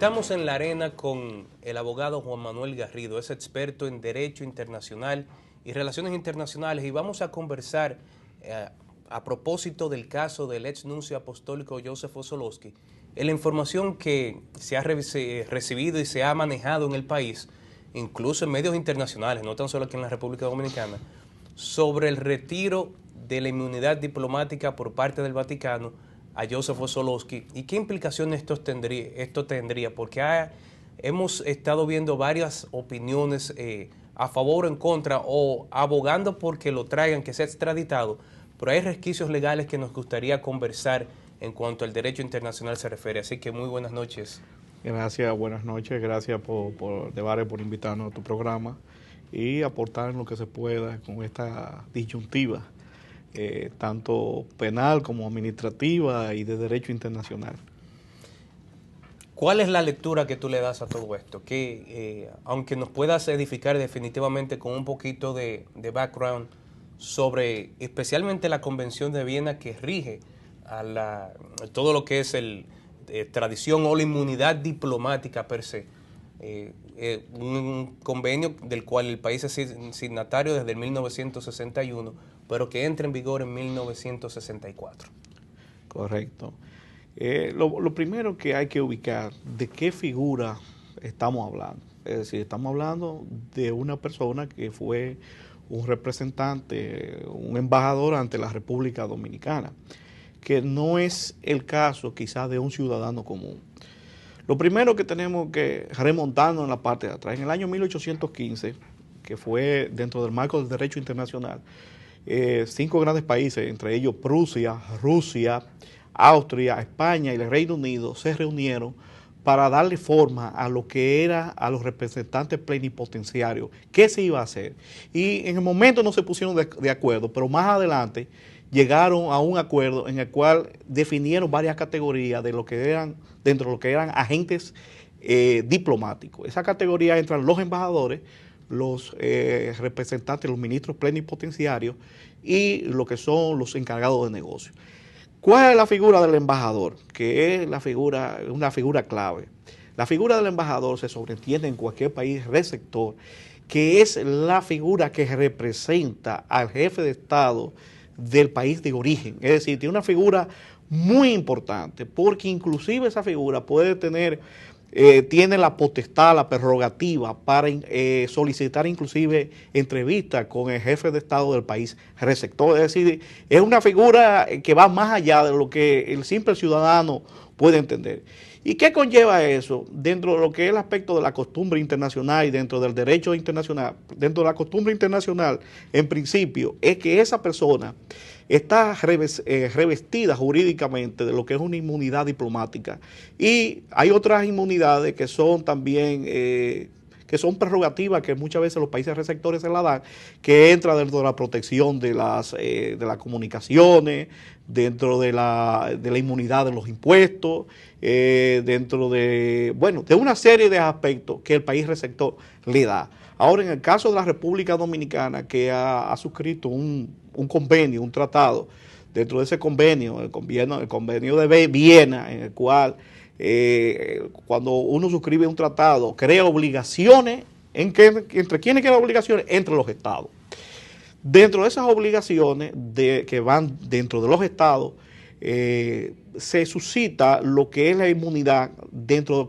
Estamos en la arena con el abogado Juan Manuel Garrido, es experto en Derecho Internacional y Relaciones Internacionales, y vamos a conversar a propósito del caso del ex nuncio apostólico Joseph Osolowski, en la información que se ha recibido y se ha manejado en el país, incluso en medios internacionales, no tan solo aquí en la República Dominicana, sobre el retiro de la inmunidad diplomática por parte del Vaticano a Joseph Osolowski y qué implicaciones esto tendría, porque hemos estado viendo varias opiniones a favor o en contra, o abogando porque lo traigan, que sea extraditado, pero hay resquicios legales que nos gustaría conversar en cuanto al derecho internacional se refiere. Así que muy buenas noches. Gracias, buenas noches, gracias por invitarnos a tu programa y aportar en lo que se pueda con esta disyuntiva, tanto penal como administrativa y de derecho internacional. ¿Cuál es la lectura que tú le das a todo esto? Que aunque nos puedas edificar definitivamente con un poquito de background sobre especialmente la Convención de Viena que rige a todo lo que es tradición o la inmunidad diplomática per se, un convenio del cual el país es signatario desde el 1961, pero que entra en vigor en 1964. Correcto. Lo primero que hay que ubicar, ¿de qué figura estamos hablando? Es decir, estamos hablando de una persona que fue un representante, un embajador ante la República Dominicana, que no es el caso quizás de un ciudadano común. Lo primero que tenemos que remontarnos en la parte de atrás, en el año 1815, que fue dentro del marco del derecho internacional, 5 grandes países, entre ellos Prusia, Rusia, Austria, España y el Reino Unido, se reunieron para darle forma a lo que era a los representantes plenipotenciarios, qué se iba a hacer. Y en el momento no se pusieron de acuerdo, pero más adelante llegaron a un acuerdo en el cual definieron varias categorías de lo que eran, dentro de lo que eran agentes diplomáticos. Esa categoría entran los embajadores, los representantes, los ministros plenipotenciarios y lo que son los encargados de negocios. ¿Cuál es la figura del embajador? Que es una figura clave. La figura del embajador se sobreentiende en cualquier país receptor, que es la figura que representa al jefe de Estado del país de origen. Es decir, tiene una figura muy importante, porque inclusive esa figura puede tener, tiene la potestad, la prerrogativa para solicitar inclusive entrevistas con el jefe de Estado del país receptor. Es decir, es una figura que va más allá de lo que el simple ciudadano puede entender. ¿Y qué conlleva eso? Dentro de lo que es el aspecto de la costumbre internacional y dentro del derecho internacional, dentro de la costumbre internacional, en principio, es que esa persona está revestida jurídicamente de lo que es una inmunidad diplomática. Y hay otras inmunidades que son también, que son prerrogativas que muchas veces los países receptores se la dan, que entra dentro de la protección de las comunicaciones, dentro de la inmunidad de los impuestos, dentro de una serie de aspectos que el país receptor le da. Ahora, en el caso de la República Dominicana, que ha suscrito un convenio, un tratado, dentro de ese convenio, el convenio de Viena, en el cual cuando uno suscribe un tratado, crea obligaciones, ¿entre quiénes crea obligaciones? Entre los estados. Dentro de esas obligaciones que van dentro de los estados, se suscita lo que es la inmunidad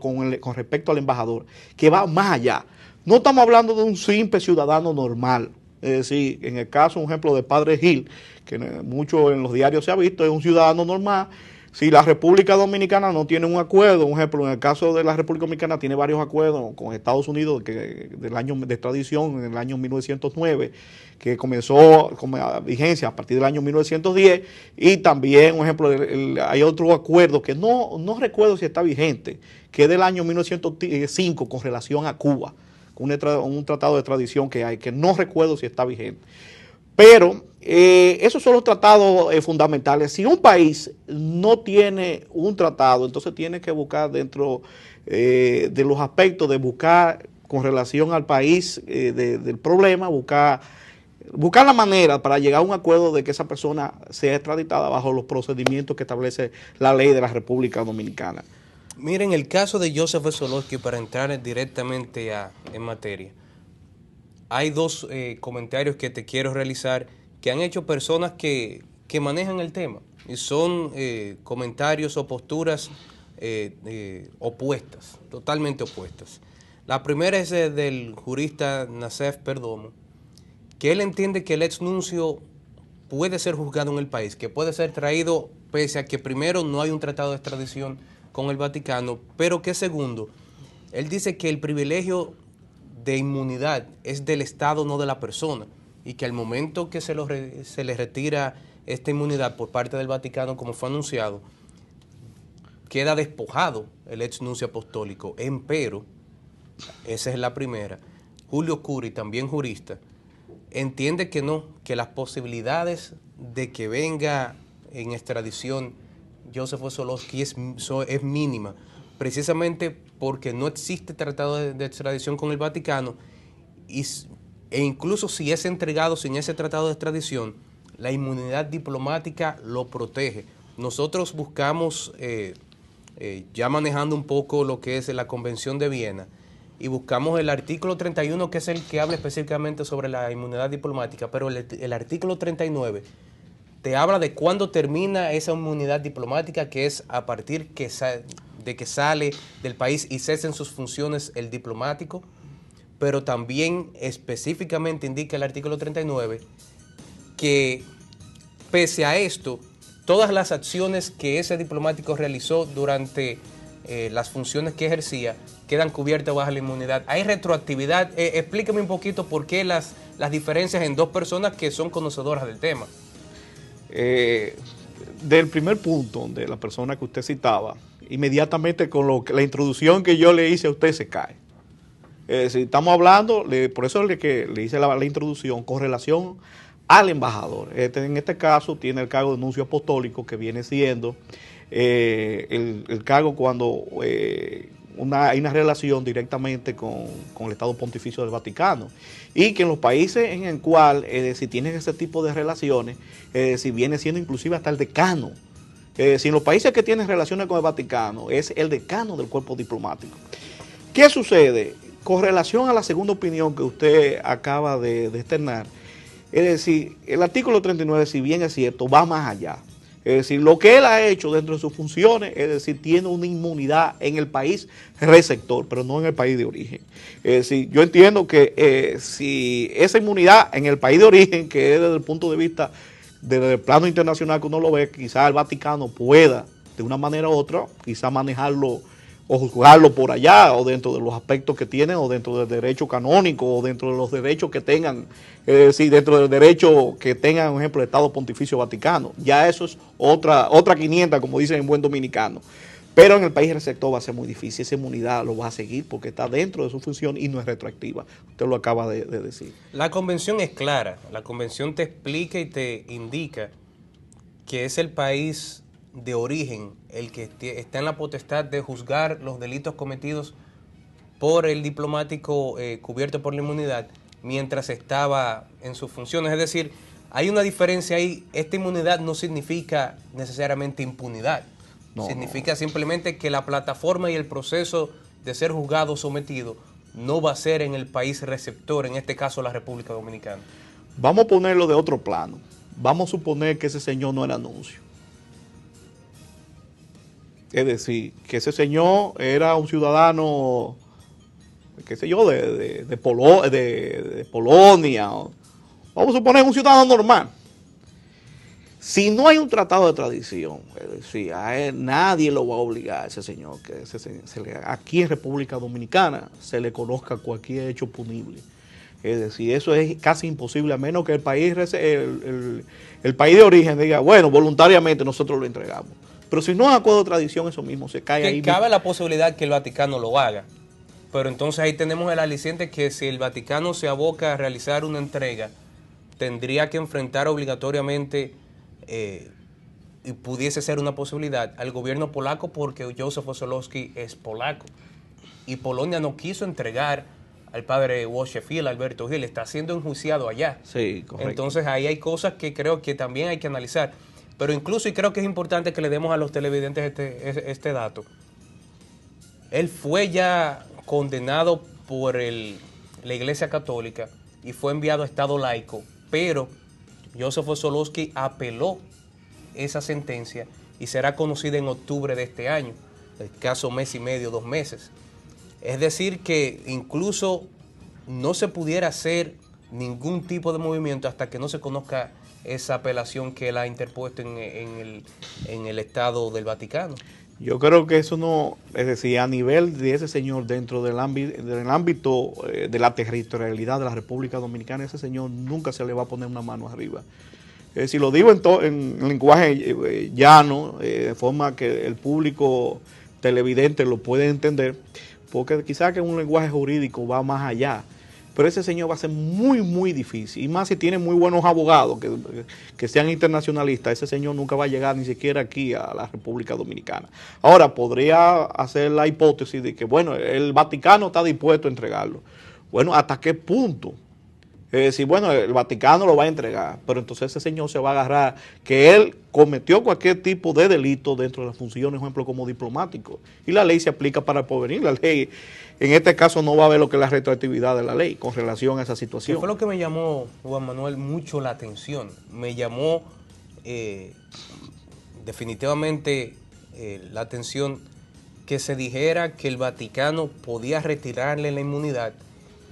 con respecto al embajador, que va más allá. No estamos hablando de un simple ciudadano normal. Es decir, en el caso, un ejemplo de Padre Gil, que mucho en los diarios se ha visto, es un ciudadano normal. Si la República Dominicana no tiene un acuerdo, un ejemplo, en el caso de la República Dominicana tiene varios acuerdos con Estados Unidos del año de extradición en el año 1909, que comenzó con vigencia a partir del año 1910, y también, un ejemplo, hay otro acuerdo que no recuerdo si está vigente, que es del año 1905 con relación a Cuba, un tratado de extradición que hay, que no recuerdo si está vigente. Pero esos son los tratados fundamentales. Si un país no tiene un tratado, entonces tiene que buscar dentro de los aspectos de buscar con relación al país del problema, buscar la manera para llegar a un acuerdo de que esa persona sea extraditada bajo los procedimientos que establece la ley de la República Dominicana. Miren, el caso de Joseph Osolowski, para entrar directamente en materia, hay dos comentarios que te quiero realizar que han hecho personas que manejan el tema y son comentarios o posturas opuestas, totalmente opuestas. La primera es del jurista Nassef Perdomo, que él entiende que el exnuncio puede ser juzgado en el país, que puede ser traído pese a que primero no hay un tratado de extradición con el Vaticano, pero que segundo, él dice que el privilegio de inmunidad es del Estado, no de la persona, y que al momento que se le retira esta inmunidad por parte del Vaticano, como fue anunciado, queda despojado el exnuncio apostólico. Empero, esa es la primera, Julio Curi, también jurista, entiende que no, que las posibilidades de que venga en extradición Joseph Osolowski es mínima, precisamente porque no existe tratado de extradición con el Vaticano e incluso si es entregado sin ese tratado de extradición, la inmunidad diplomática lo protege. Nosotros buscamos, ya manejando un poco lo que es la Convención de Viena, y buscamos el artículo 31, que es el que habla específicamente sobre la inmunidad diplomática, pero el artículo 39 te habla de cuándo termina esa inmunidad diplomática, que es a partir de que sale del país y cesen sus funciones el diplomático, pero también específicamente indica el artículo 39 que pese a esto, todas las acciones que ese diplomático realizó durante las funciones que ejercía quedan cubiertas bajo la inmunidad. Hay retroactividad. Explíqueme un poquito por qué las diferencias en dos personas que son conocedoras del tema. Del primer punto de la persona que usted citaba, inmediatamente con la introducción que yo le hice a usted se cae. Si estamos hablando, por eso le hice la introducción con relación al embajador. En este caso tiene el cargo de nuncio apostólico, que viene siendo el cargo cuando hay una relación directamente con el Estado Pontificio del Vaticano, y que en los países en el cual si tienen ese tipo de relaciones, si viene siendo inclusive hasta el decano. Si en los países que tienen relaciones con el Vaticano es el decano del cuerpo diplomático. ¿Qué sucede? Con relación a la segunda opinión que usted acaba de externar, es decir, el artículo 39, si bien es cierto, va más allá. Es decir, lo que él ha hecho dentro de sus funciones, es decir, tiene una inmunidad en el país receptor, pero no en el país de origen. Es decir, yo entiendo que si esa inmunidad en el país de origen, que es desde el punto de vista del plano internacional que uno lo ve, quizás el Vaticano pueda, de una manera u otra, quizás manejarlo o juzgarlo por allá, o dentro de los aspectos que tienen, o dentro del derecho canónico, o dentro de los derechos que tengan, es decir, dentro del derecho que tengan, por ejemplo, el Estado Pontificio Vaticano. Ya eso es otra 500, como dicen en buen dominicano. Pero en el país receptor va a ser muy difícil, esa inmunidad lo va a seguir porque está dentro de su función y no es retroactiva. Usted lo acaba de decir. La convención es clara, la convención te explica y te indica que es el país de origen el que está en la potestad de juzgar los delitos cometidos por el diplomático cubierto por la inmunidad mientras estaba en sus funciones. Es decir, hay una diferencia ahí. Esta inmunidad no significa necesariamente impunidad. No, significa simplemente que la plataforma y el proceso de ser juzgado o sometido no va a ser en el país receptor, en este caso la República Dominicana. Vamos a ponerlo de otro plano. Vamos a suponer que ese señor no era nuncio. Es decir, que ese señor era un ciudadano, qué sé yo, de Polonia. Vamos a suponer un ciudadano normal. Si no hay un tratado de extradición, es decir, a él nadie lo va a obligar a ese señor, que aquí en República Dominicana se le conozca cualquier hecho punible. Es decir, eso es casi imposible, a menos que el país de origen diga, bueno, voluntariamente nosotros lo entregamos. Pero si no hay acuerdo de extradición, eso mismo se cae ahí. Cabe la posibilidad que el Vaticano lo haga. Pero entonces ahí tenemos el aliciente que si el Vaticano se aboca a realizar una entrega, tendría que enfrentar obligatoriamente, y pudiese ser una posibilidad, al gobierno polaco, porque Joseph Osolowski es polaco. Y Polonia no quiso entregar al padre Wojciech Alberto Gil, está siendo enjuiciado allá. Sí, correcto. Entonces ahí hay cosas que creo que también hay que analizar. Pero incluso, y creo que es importante que le demos a los televidentes este dato, Él fue ya condenado por la Iglesia Católica y fue enviado a estado laico, pero Joseph Osolowski apeló esa sentencia y será conocida en octubre de este año, escaso mes y medio, 2 meses. Es decir que incluso no se pudiera hacer ningún tipo de movimiento hasta que no se conozca esa apelación que él ha interpuesto en el Estado del Vaticano. Yo creo que eso no, es decir, a nivel de ese señor dentro del ámbito de la territorialidad de la República Dominicana, ese señor nunca se le va a poner una mano arriba. Es decir, lo digo en lenguaje llano, de forma que el público televidente lo puede entender, porque quizás que un lenguaje jurídico va más allá. Pero ese señor va a ser muy, muy difícil. Y más si tiene muy buenos abogados que sean internacionalistas, ese señor nunca va a llegar ni siquiera aquí a la República Dominicana. Ahora, podría hacer la hipótesis de que, bueno, el Vaticano está dispuesto a entregarlo. Bueno, ¿hasta qué punto? Es decir, bueno, el Vaticano lo va a entregar, pero entonces ese señor se va a agarrar que él cometió cualquier tipo de delito dentro de las funciones, por ejemplo, como diplomático. Y la ley se aplica para el porvenir. La ley, en este caso, no va a haber lo que es la retroactividad de la ley con relación a esa situación. ¿Qué fue lo que me llamó, Juan Manuel, mucho la atención? Me llamó definitivamente la atención que se dijera que el Vaticano podía retirarle la inmunidad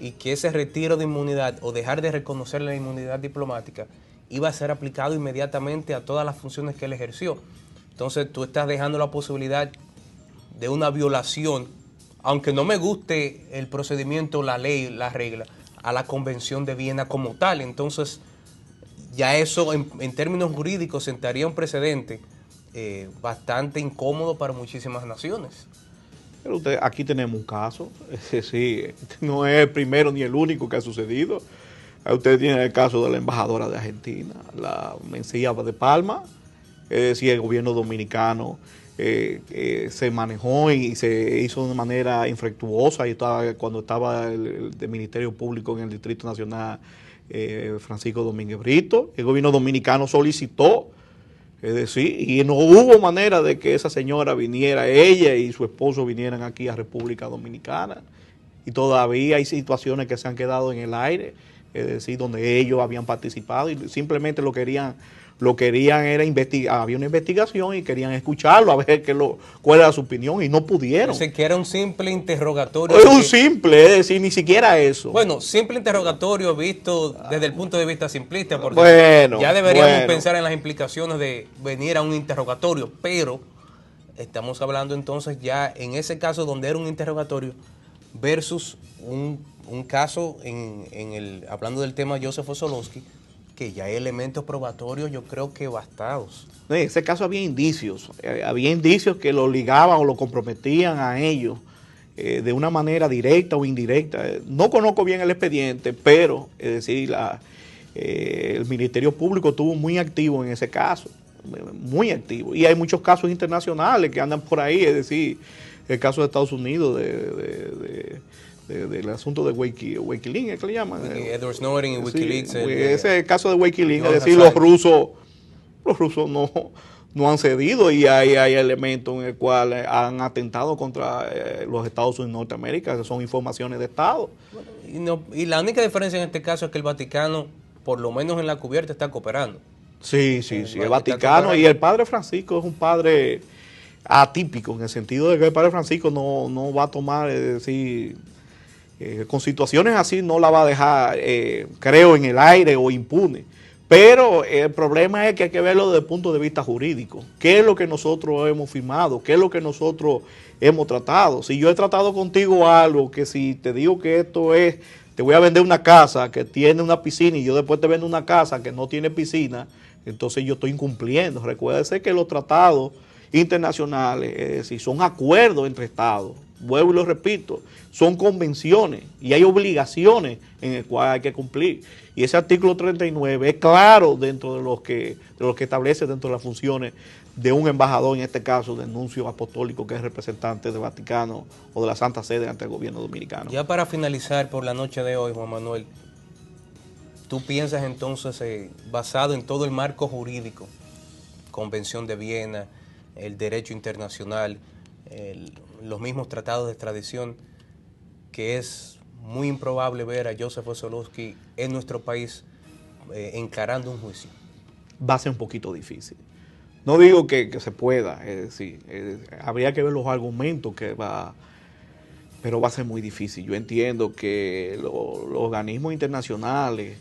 y que ese retiro de inmunidad o dejar de reconocerle la inmunidad diplomática iba a ser aplicado inmediatamente a todas las funciones que él ejerció. Entonces tú estás dejando la posibilidad de una violación, aunque no me guste el procedimiento, la ley, la regla, a la Convención de Viena como tal. Entonces ya eso en términos jurídicos sentaría un precedente bastante incómodo para muchísimas naciones. Pero aquí tenemos un caso, sí, no es el primero ni el único que ha sucedido. Usted tiene el caso de la embajadora de Argentina, la Mencía de Palma, es decir, el gobierno dominicano se manejó y se hizo de una manera infructuosa y cuando estaba el Ministerio Público en el Distrito Nacional, Francisco Domínguez Brito, el gobierno dominicano solicitó. Es decir, y no hubo manera de que esa señora viniera, ella y su esposo vinieran aquí a República Dominicana. Y todavía hay situaciones que se han quedado en el aire, es decir, donde ellos habían participado y simplemente lo querían era investigar, había una investigación y querían escucharlo, a ver cuál era su opinión y no pudieron. Dice que era un simple interrogatorio. Es un simple, es decir, ni siquiera eso. Bueno, simple interrogatorio visto desde el punto de vista simplista, porque ya deberíamos pensar en las implicaciones de venir a un interrogatorio, pero estamos hablando entonces ya en ese caso donde era un interrogatorio versus un caso hablando del tema Joseph Osolowski, que ya hay elementos probatorios, yo creo que bastados. En ese caso había indicios que lo ligaban o lo comprometían a ellos de una manera directa o indirecta. No conozco bien el expediente, pero es decir, el Ministerio Público estuvo muy activo en ese caso, muy activo. Y hay muchos casos internacionales que andan por ahí, es decir, el caso de Estados Unidos del asunto de Wikileaks, ¿es que le llaman? Edward Snowden y Wikileaks. Sí, ese es el caso de Wikileaks, es decir, los rusos no han cedido y hay elementos en el cual han atentado contra los Estados Unidos de Norteamérica, que son informaciones de Estado. Y la única diferencia en este caso es que el Vaticano, por lo menos en la cubierta, está cooperando. Sí, el Vaticano y el Padre Francisco es un padre atípico, en el sentido de que el Padre Francisco no va a tomar, es decir, con situaciones así no la va a dejar, creo, en el aire o impune. Pero el problema es que hay que verlo desde el punto de vista jurídico. ¿Qué es lo que nosotros hemos firmado? ¿Qué es lo que nosotros hemos tratado? Si yo he tratado contigo algo, que si te digo que esto es, te voy a vender una casa que tiene una piscina y yo después te vendo una casa que no tiene piscina, entonces yo estoy incumpliendo. Recuérdese que los tratados internacionales, es decir, son acuerdos entre Estados. Vuelvo y lo repito, son convenciones y hay obligaciones en las cuales hay que cumplir. Y ese artículo 39 es claro dentro de lo que establece dentro de las funciones de un embajador, en este caso del nuncio apostólico, que es representante del Vaticano o de la Santa Sede ante el gobierno dominicano. Ya para finalizar por la noche de hoy, Juan Manuel, ¿tú piensas entonces, basado en todo el marco jurídico, Convención de Viena, el derecho internacional, los mismos tratados de extradición, que es muy improbable ver a Joseph Osolowski en nuestro país encarando un juicio? Va a ser un poquito difícil. No digo que se pueda, es decir, habría que ver los argumentos pero va a ser muy difícil. Yo entiendo que los organismos internacionales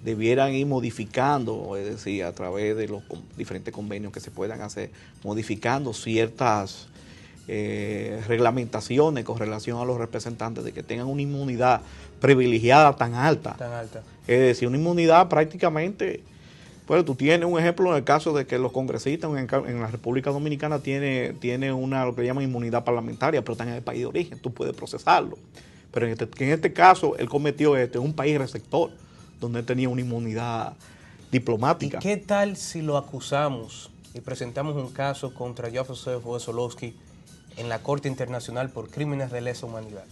debieran ir modificando, es decir, a través de los diferentes convenios que se puedan hacer, modificando ciertas reglamentaciones con relación a los representantes, de que tengan una inmunidad privilegiada tan alta. Es decir, una inmunidad prácticamente... Bueno, tú tienes un ejemplo en el caso de que los congresistas en la República Dominicana tiene lo que llaman inmunidad parlamentaria, pero están en el país de origen, tú puedes procesarlo. Pero en este caso, él cometió esto en un país receptor, donde él tenía una inmunidad diplomática. ¿Y qué tal si lo acusamos y presentamos un caso contra Joseph Osolowski en la Corte Internacional por crímenes de lesa humanidad?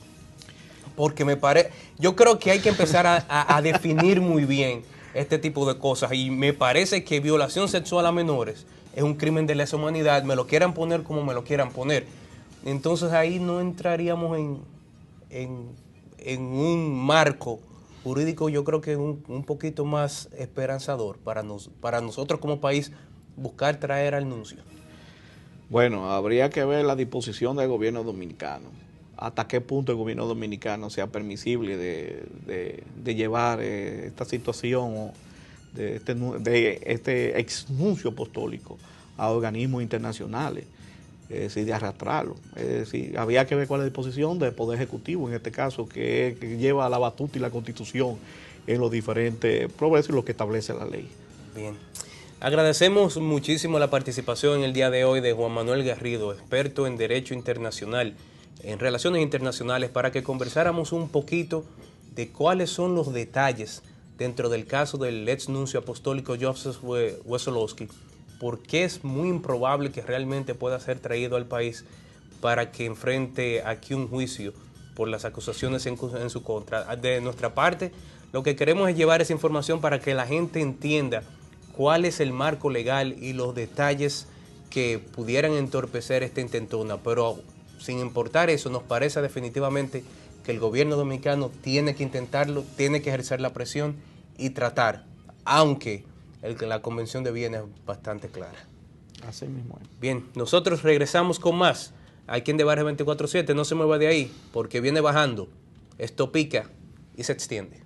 Porque yo creo que hay que empezar a definir muy bien este tipo de cosas, y me parece que violación sexual a menores es un crimen de lesa humanidad, me lo quieran poner como me lo quieran poner. Entonces ahí no entraríamos en un marco jurídico, yo creo que un poquito más esperanzador para nosotros como país buscar traer al nuncio. Bueno, habría que ver la disposición del gobierno dominicano, hasta qué punto el gobierno dominicano sea permisible de llevar esta situación de este exnuncio apostólico a organismos internacionales, es decir, de arrastrarlo. Es decir, había que ver cuál es la disposición del Poder Ejecutivo, en este caso, que lleva la batuta y la Constitución en los diferentes progresos y lo que establece la ley. Bien. Agradecemos muchísimo la participación en el día de hoy de Juan Manuel Garrido, experto en Derecho Internacional, en Relaciones Internacionales, para que conversáramos un poquito de cuáles son los detalles dentro del caso del ex nuncio apostólico Joseph Osolowski, porque es muy improbable que realmente pueda ser traído al país para que enfrente aquí un juicio por las acusaciones en su contra. De nuestra parte, lo que queremos es llevar esa información para que la gente entienda cuál es el marco legal y los detalles que pudieran entorpecer esta intentona, pero sin importar eso, nos parece definitivamente que el gobierno dominicano tiene que intentarlo, tiene que ejercer la presión y tratar, aunque la Convención de Viena es bastante clara. Así mismo es. Bien, nosotros regresamos con más aquí en Debate 24/7, no se mueva de ahí, porque viene bajando, esto pica y se extiende.